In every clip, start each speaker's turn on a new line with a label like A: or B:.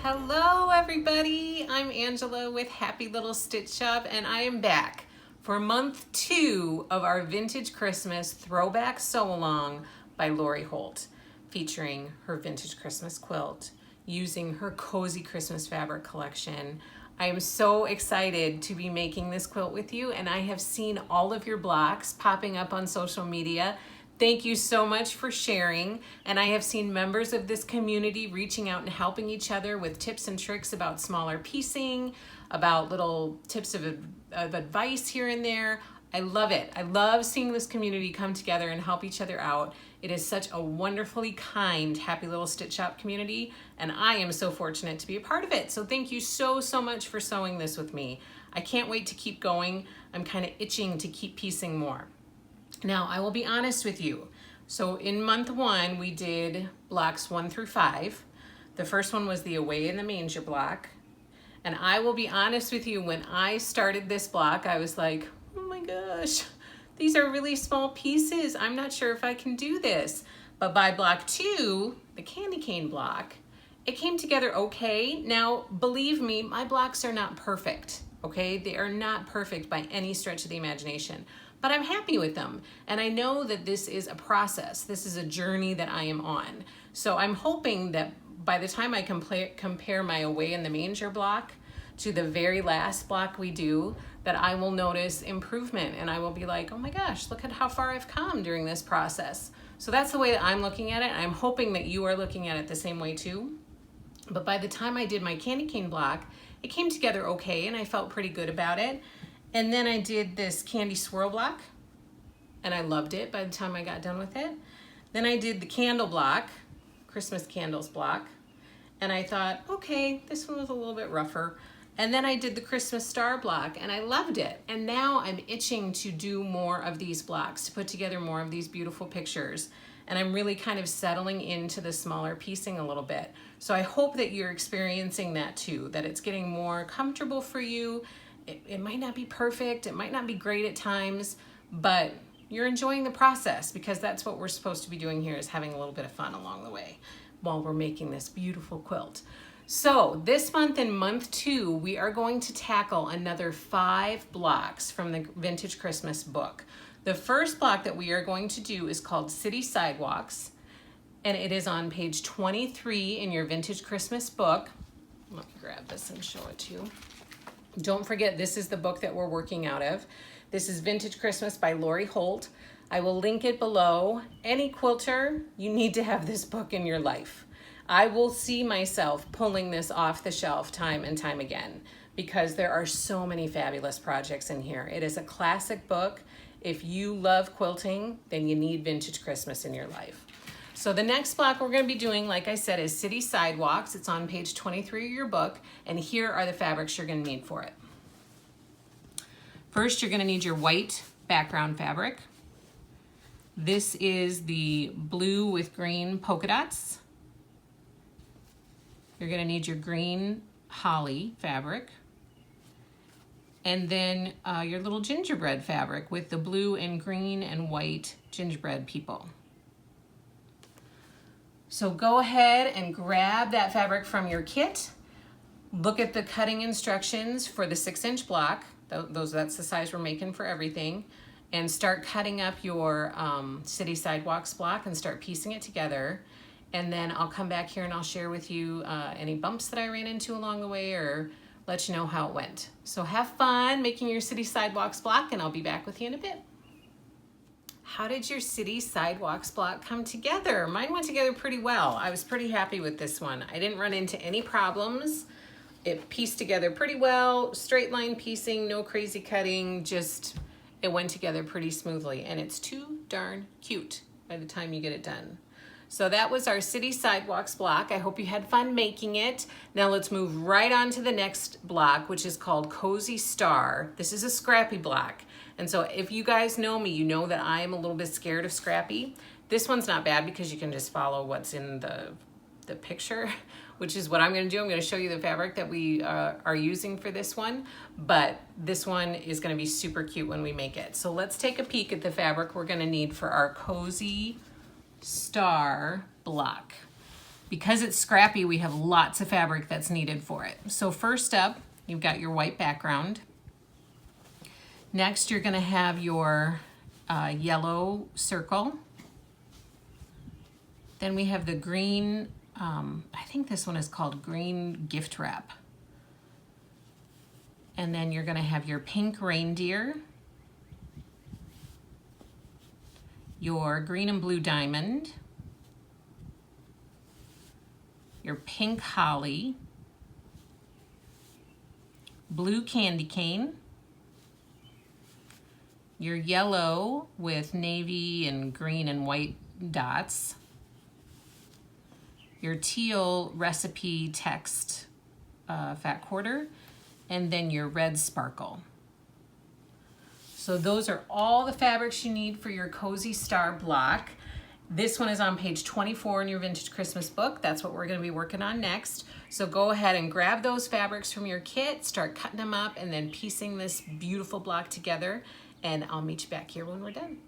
A: Hello everybody, I'm Angela with Happy Little Stitch Shop and I am back for month 2 of our Vintage Christmas Throwback Sew-Along by Lori Holt, featuring her Vintage Christmas quilt using her Cozy Christmas fabric collection. I am so excited to be making this quilt with you, and I have seen all of your blocks popping up on social media. Thank you so much for sharing, and I have seen members of this community reaching out and helping each other with tips and tricks about smaller piecing, about little tips of advice here and there. I love it. I love seeing this community come together and help each other out. It is such a wonderfully kind, Happy Little Stitch Shop community, and I am so fortunate to be a part of it. So thank you so much for sewing this with me. I can't wait to keep going. I'm kind of itching to keep piecing more. Now, I will be honest with you. So in month 1, we did blocks 1 through 5. The first one was the Away in the Manger block. And I will be honest with you, when I started this block, I was like, oh my gosh, these are really small pieces. I'm not sure if I can do this. But by block 2, the candy cane block, it came together okay. Now, believe me, my blocks are not perfect, okay? They are not perfect by any stretch of the imagination. But I'm happy with them. And I know that this is a process. This is a journey that I am on. So I'm hoping that by the time I compare my Away in the Manger block to the very last block we do, that I will notice improvement and I will be like, oh my gosh, look at how far I've come during this process. So that's the way that I'm looking at it. I'm hoping that you are looking at it the same way too. But by the time I did my candy cane block, it came together okay and I felt pretty good about it. And then I did this candy swirl block, and I loved it by the time I got done with it. Then I did the candle block, Christmas candles block, and I thought, okay, this one was a little bit rougher. And then I did the Christmas star block, and I loved it. And now I'm itching to do more of these blocks, to put together more of these beautiful pictures. And I'm really kind of settling into the smaller piecing a little bit. So I hope that you're experiencing that too, that it's getting more comfortable for you. It might not be perfect, it might not be great at times, but you're enjoying the process, because that's what we're supposed to be doing here, is having a little bit of fun along the way while we're making this beautiful quilt. So this month, in month 2, we are going to tackle another 5 blocks from the Vintage Christmas book. The first block that we are going to do is called City Sidewalks, and it is on page 23 in your Vintage Christmas book. Let me grab this and show it to you. Don't forget, this is the book that we're working out of. This is Vintage Christmas by Lori Holt. I will link it below. Any quilter, you need to have this book in your life. I will see myself pulling this off the shelf time and time again, because there are so many fabulous projects in here. It is a classic book. If you love quilting, then you need Vintage Christmas in your life. So the next block we're going to be doing, like I said, is City Sidewalks. It's on page 23 of your book, and here are the fabrics you're going to need for it. First, you're going to need your white background fabric. This is the blue with green polka dots. You're going to need your green holly fabric. And then your little gingerbread fabric with the blue and green and white gingerbread people. So go ahead and grab that fabric from your kit. Look at the cutting instructions for the 6-inch block. That's the size we're making for everything. And start cutting up your City Sidewalks block and start piecing it together. And then I'll come back here and I'll share with you any bumps that I ran into along the way, or let you know how it went. So have fun making your City Sidewalks block, and I'll be back with you in a bit. How did your City Sidewalks block come together? Mine went together pretty well. I was pretty happy with this one. I didn't run into any problems. It pieced together pretty well, straight line piecing, no crazy cutting, just it went together pretty smoothly, and it's too darn cute by the time you get it done. So that was our City Sidewalks block. I hope you had fun making it. Now let's move right on to the next block, which is called Cozy Star. This is a scrappy block. And so if you guys know me, you know that I am a little bit scared of scrappy. This one's not bad because you can just follow what's in the picture, which is what I'm going to do. I'm going to show you the fabric that we are using for this one, but this one is going to be super cute when we make it. So let's take a peek at the fabric we're going to need for our Cozy Star block. Because it's scrappy, we have lots of fabric that's needed for it. So first up, you've got your white background. Next, you're gonna have your yellow circle. Then we have the green, I think this one is called green gift wrap. And then you're gonna have your pink reindeer, your green and blue diamond, your pink holly, blue candy cane, your yellow with navy and green and white dots, your teal recipe text fat quarter, and then your red sparkle. So those are all the fabrics you need for your Cozy Star block. This one is on page 24 in your Vintage Christmas book. That's what we're gonna be working on next. So go ahead and grab those fabrics from your kit, start cutting them up, and then piecing this beautiful block together, and I'll meet you back here when we're done.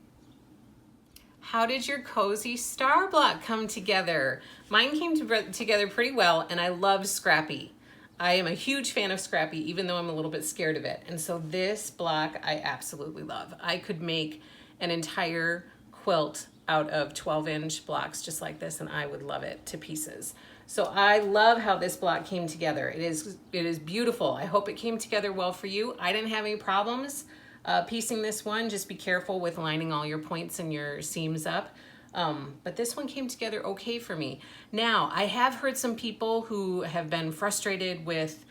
A: How did your Cozy Star block come together? Mine came together pretty well, and I love Scrappy. I am a huge fan of Scrappy, even though I'm a little bit scared of it. And so this block I absolutely love. I could make an entire quilt out of 12-inch blocks just like this, and I would love it to pieces. So I love how this block came together. It is beautiful. I hope it came together well for you. I didn't have any problems piecing this one. Just be careful with lining all your points and your seams up. But this one came together okay for me. Now, I have heard some people who have been frustrated with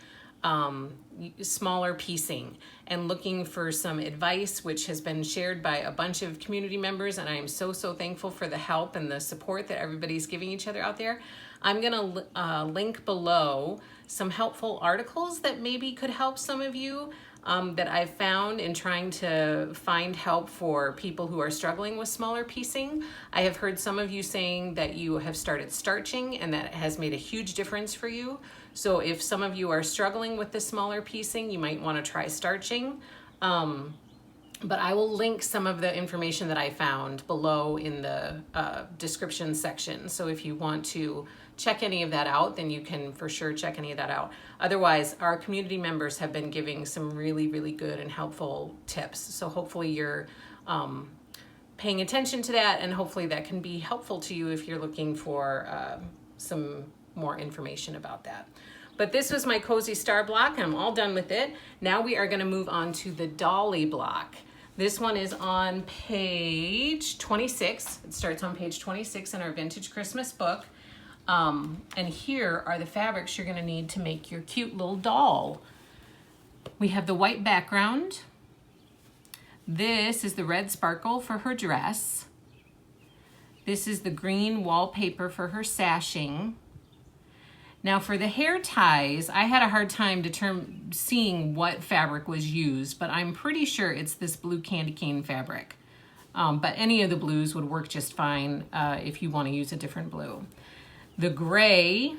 A: smaller piecing and looking for some advice, which has been shared by a bunch of community members, and I am so thankful for the help and the support that everybody's giving each other out there. I'm gonna link below some helpful articles that maybe could help some of you that I've found in trying to find help for people who are struggling with smaller piecing. I have heard some of you saying that you have started starching and that has made a huge difference for you. So if some of you are struggling with the smaller piecing, you might want to try starching. But I will link some of the information that I found below in the description section. So if you want to check any of that out, then you can for sure check any of that out. Otherwise, our community members have been giving some really good and helpful tips. So hopefully you're paying attention to that, and hopefully that can be helpful to you if you're looking for some more information about that. But this was my Cozy Star block, and I'm all done with it. Now we are gonna move on to the Dolly block. This one is on page 26. It starts on page 26 in our Vintage Christmas book. And here are the fabrics you're gonna need to make your cute little doll. We have the white background. This is the red sparkle for her dress. This is the green wallpaper for her sashing. Now for the hair ties, I had a hard time seeing what fabric was used, but I'm pretty sure it's this blue candy cane fabric. But any of the blues would work just fine if you want to use a different blue. The gray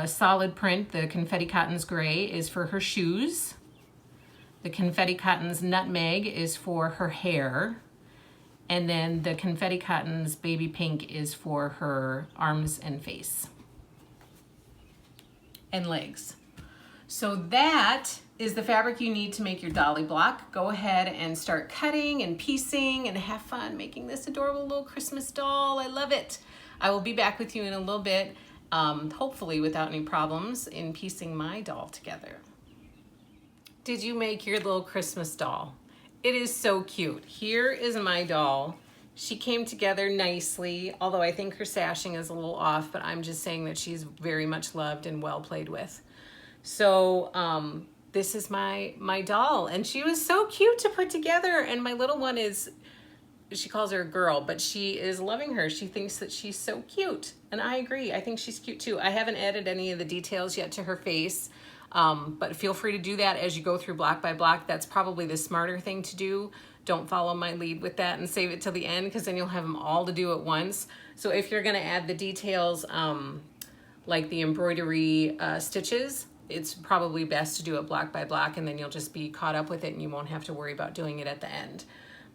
A: solid print, the Confetti Cotton's gray, is for her shoes. The Confetti Cotton's nutmeg is for her hair. And then the Confetti Cotton's baby pink is for her arms and face and legs. So that is the fabric you need to make your Dolly block. Go ahead and start cutting and piecing and have fun making this adorable little Christmas doll. I love it. I will be back with you in a little bit, hopefully without any problems in piecing my doll together. Did you make your little Christmas doll? It is so cute. Here is my doll. She came together nicely, although I think her sashing is a little off, but I'm just saying that she's very much loved and well played with. So this is my doll, and she was so cute to put together, and my little one she calls her a girl, but she is loving her. She thinks that she's so cute, and I agree. I think she's cute too. I haven't added any of the details yet to her face, but feel free to do that as you go through block by block. That's probably the smarter thing to do. Don't follow my lead with that and save it till the end, because then you'll have them all to do at once. So if you're gonna add the details, like the embroidery stitches, it's probably best to do it block by block, and then you'll just be caught up with it and you won't have to worry about doing it at the end.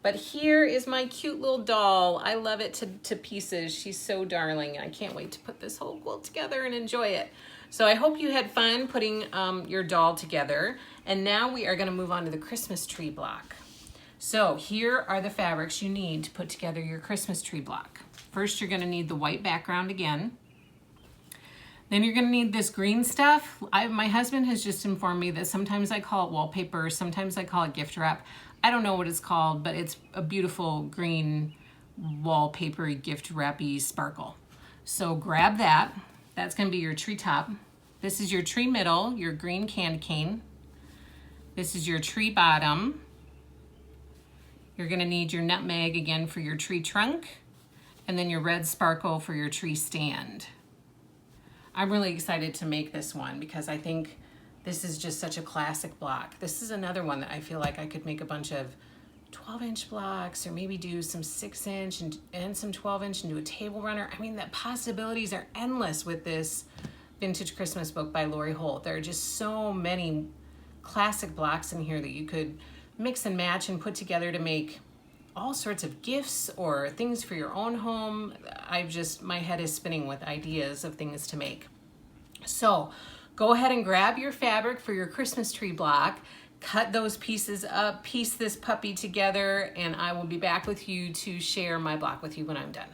A: But here is my cute little doll. I love it to pieces. She's so darling. I can't wait to put this whole quilt together and enjoy it. So I hope you had fun putting your doll together. And now we are gonna move on to the Christmas tree block. So here are the fabrics you need to put together your Christmas tree block. First, you're gonna need the white background again. Then you're gonna need this green stuff. My husband has just informed me that sometimes I call it wallpaper, sometimes I call it gift wrap. I don't know what it's called, but it's a beautiful green wallpapery gift wrappy sparkle. So grab that. That's gonna be your tree top. This is your tree middle, your green candy cane. This is your tree bottom. You're gonna need your nutmeg again for your tree trunk, and then your red sparkle for your tree stand. I'm really excited to make this one because I think this is just such a classic block. This is another one that I feel like I could make a bunch of 12-inch blocks, or maybe do some 6-inch and some 12-inch and do a table runner. I mean, the possibilities are endless with this vintage Christmas book by Lori Holt. There are just so many classic blocks in here that you could mix and match and put together to make all sorts of gifts or things for your own home. My head is spinning with ideas of things to make. So go ahead and grab your fabric for your Christmas tree block, cut those pieces up, piece this puppy together, and I will be back with you to share my block with you when I'm done.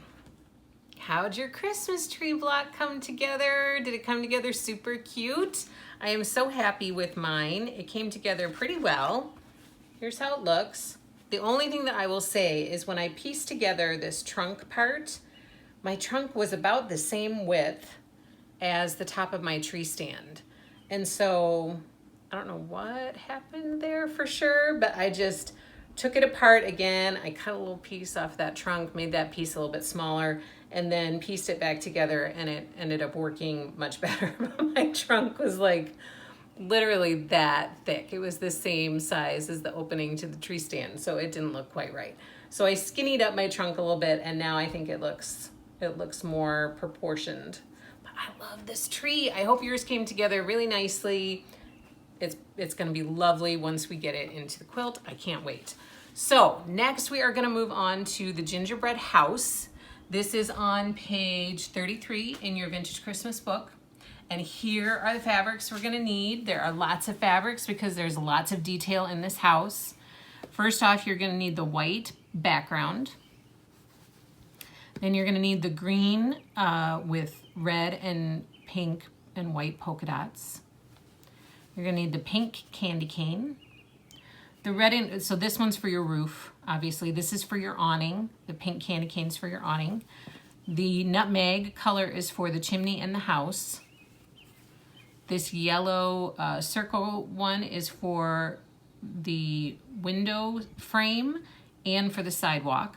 A: How'd your Christmas tree block come together? Did it come together super cute? I am so happy with mine. It came together pretty well. Here's how it looks. The only thing that I will say is when I pieced together this trunk part, my trunk was about the same width as the top of my tree stand. And so I don't know what happened there for sure, but I just took it apart again. I cut a little piece off that trunk, made that piece a little bit smaller, and then pieced it back together, and it ended up working much better. My trunk was like literally that thick. It was the same size as the opening to the tree stand, so it didn't look quite right. So I skinnied up my trunk a little bit, and now I think it looks more proportioned. But I love this tree. I hope yours came together really nicely. It's gonna be lovely once we get it into the quilt. I can't wait. So next we are gonna move on to the gingerbread house. This is on page 33 in your vintage Christmas book. And here are the fabrics we're gonna need. There are lots of fabrics because there's lots of detail in this house. First off, you're gonna need the white background. Then you're gonna need the green with red and pink and white polka dots. You're gonna need the pink candy cane. The red, so this one's for your roof, obviously. This is for your awning. The pink candy cane's for your awning. The nutmeg color is for the chimney and the house. This yellow circle one is for the window frame and for the sidewalk.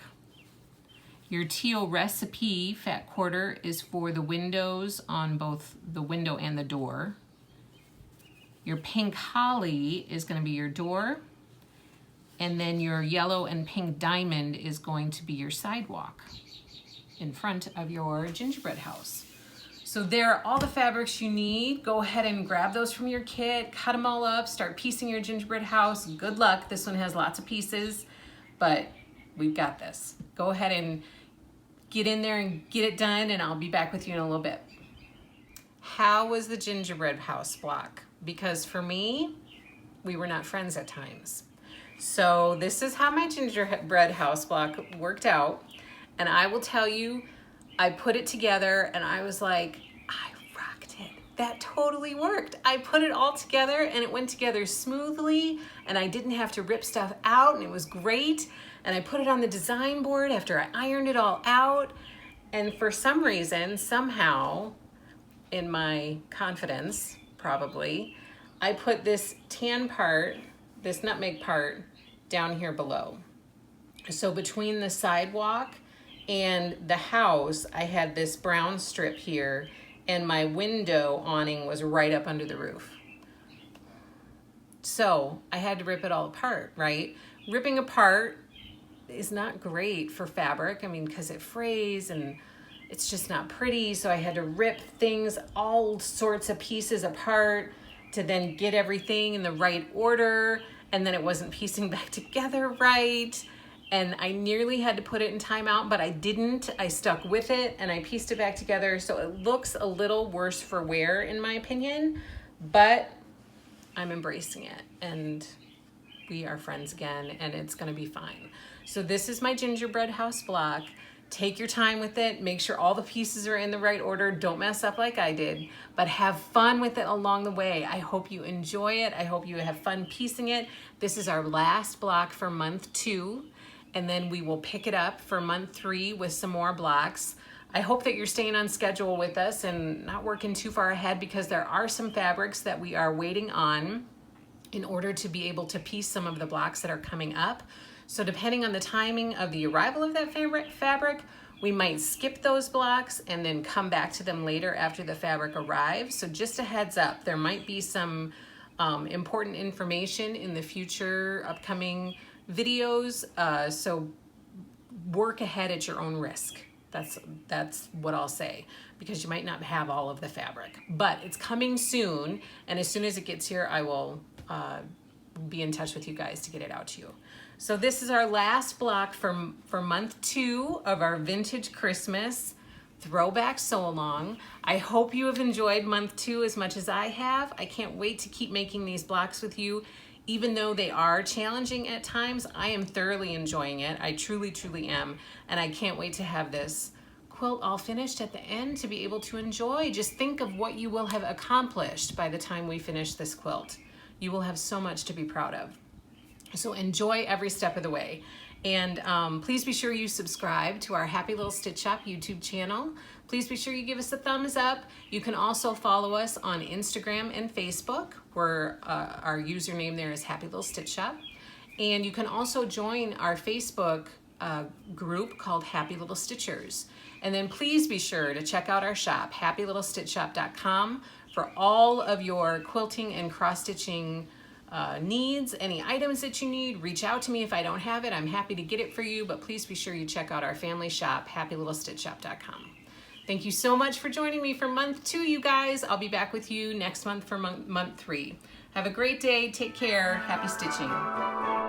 A: Your teal recipe fat quarter is for the windows on both the window and the door. Your pink holly is going to be your door. And then your yellow and pink diamond is going to be your sidewalk in front of your gingerbread house. So there are all the fabrics you need. Go ahead and grab those from your kit, cut them all up, start piecing your gingerbread house. Good luck. This one has lots of pieces, but we've got this. Go ahead and get in there and get it done, and I'll be back with you in a little bit. How was the gingerbread house block? Because for me, we were not friends at times. So this is how my gingerbread house block worked out. And I will tell you, I put it together and I was like, I rocked it. That totally worked. I put it all together and it went together smoothly, and I didn't have to rip stuff out, and it was great. And I put it on the design board after I ironed it all out. And for some reason, somehow, in my confidence, probably, I put this tan part, this nutmeg part, down here below. So between the sidewalk and the house, I had this brown strip here, and my window awning was right up under the roof. So I had to rip it all apart, right? Ripping apart is not great for fabric. I mean, because it frays and it's just not pretty. So I had to rip things, all sorts of pieces apart to then get everything in the right order. And then it wasn't piecing back together right. and I nearly had to put it in timeout, but I didn't. I stuck with it and I pieced it back together. So it looks a little worse for wear in my opinion, but I'm embracing it and we are friends again and it's gonna be fine. So this is my gingerbread house block. Take your time with it. Make sure all the pieces are in the right order. Don't mess up like I did, but have fun with it along the way. I hope you enjoy it. I hope you have fun piecing it. This is our last block for month 2, and then we will pick it up for month 3 with some more blocks. I hope that you're staying on schedule with us and not working too far ahead, because there are some fabrics that we are waiting on in order to be able to piece some of the blocks that are coming up. So depending on the timing of the arrival of that fabric, we might skip those blocks and then come back to them later after the fabric arrives. So just a heads up, there might be some important information in the future upcoming videos. So work ahead at your own risk. That's what I'll say, because you might not have all of the fabric, but it's coming soon. And as soon as it gets here, I will be in touch with you guys to get it out to you. So this is our last block for month 2 of our vintage Christmas throwback sew along. I hope you have enjoyed month 2 as much as I have. I can't wait to keep making these blocks with you. Even though they are challenging at times, I am thoroughly enjoying it. I truly, truly am. And I can't wait to have this quilt all finished at the end to be able to enjoy. Just think of what you will have accomplished by the time we finish this quilt. You will have so much to be proud of. So enjoy every step of the way. And please be sure you subscribe to our Happy Little Stitch Shop YouTube channel. Please be sure you give us a thumbs up. You can also follow us on Instagram and Facebook, where our username there is Happy Little Stitch Shop. And you can also join our Facebook group called Happy Little Stitchers. And then please be sure to check out our shop, happylittlestitchshop.com, for all of your quilting and cross-stitching needs. Any items that you need, reach out to me. If I don't have it, I'm happy to get it for you, but please be sure you check out our family shop, happylittlestitchshop.com. Thank you so much for joining me for month 2, you guys. I'll be back with you next month for month 3. Have a great day. Take care. Happy stitching.